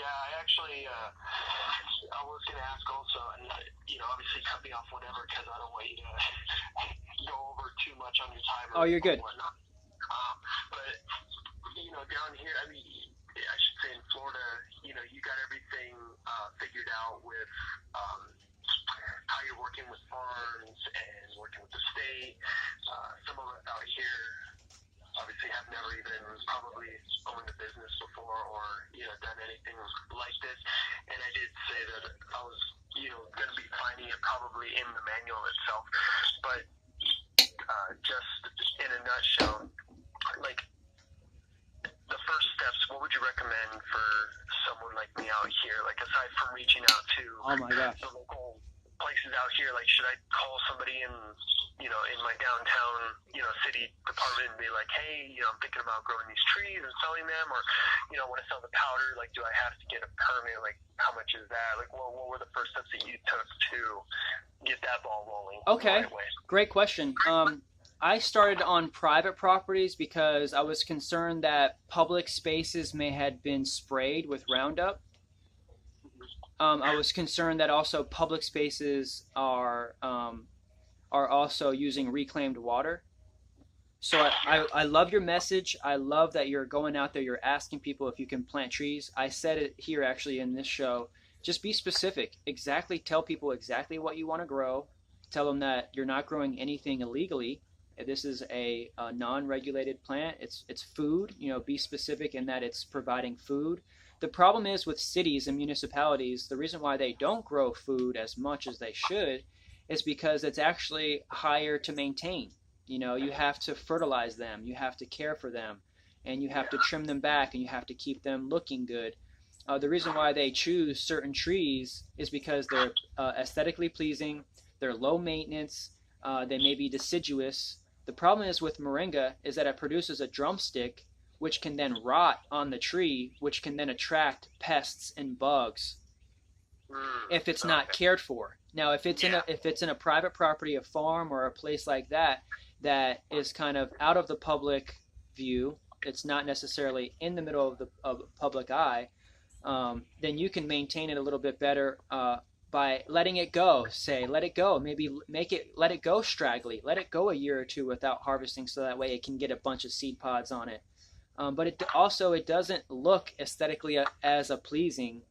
Yeah, I actually, I was going to ask also, and obviously cut me off whatever, because I don't want you to go over too much on your time Oh, you're or good. whatnot. But down here, I mean, I should say in Florida, you got everything figured out with how you're working with farms and working with the state. Some of us out here obviously have never even probably owned a business before or done anything like this. And I did say that I was going to be finding it probably in the manual itself, but just in a nutshell, like the first steps, what would you recommend for someone like me out here? Like aside from reaching out to Oh my gosh. the local places out here, like should I call somebody in my downtown city department and be like, hey, I'm thinking about growing these trees and selling them, or I want to sell the powder, like do I have to get a permit, like how much is that, like what were the first steps that you took to get that ball rolling the Okay, right way? great question. I started on private properties because I was concerned that public spaces may had been sprayed with Roundup. I was concerned that also public spaces are also using reclaimed water. So Yeah. I love your message. I love that you're going out there. You're asking people if you can plant trees. I said it here actually in this show. Just be specific. Exactly. Tell people exactly what you want to grow. Tell them that you're not growing anything illegally. This is a non-regulated plant. It's food. Be specific in that it's providing food. The problem is with cities and municipalities. The reason why they don't grow food as much as they should is because it's actually higher to maintain. You have to fertilize them, you have to care for them, and you have to trim them back, and you have to keep them looking good. The reason why they choose certain trees is because they're aesthetically pleasing, they're low maintenance, they may be deciduous. The problem is with moringa is that it produces a drumstick, which can then rot on the tree, which can then attract pests and bugs if it's not Okay. cared for. Now, Yeah. if it's in a private property, a farm, or a place like that, that is kind of out of the public view, it's not necessarily in the middle of the public eye, then you can maintain it a little bit better by letting it go. Say, let it go. Maybe let it go straggly. Let it go a year or two without harvesting, so that way it can get a bunch of seed pods on it. But it doesn't look aesthetically as a pleasing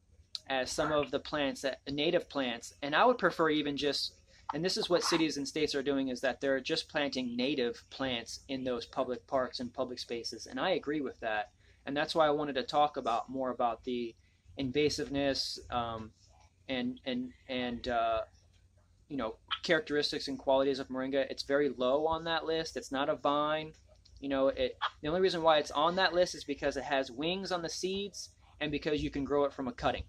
as some of the plants that native plants. And I would prefer even just, and this is what cities and states are doing, is that they're just planting native plants in those public parks and public spaces. And I agree with that. And that's why I wanted to talk about more about the invasiveness and characteristics and qualities of moringa. It's very low on that list. It's not a vine. The only reason why it's on that list is because it has wings on the seeds and because you can grow it from a cutting.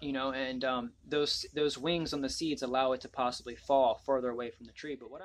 Yeah. And those wings on the seeds allow it to possibly fall further away from the tree. But what I've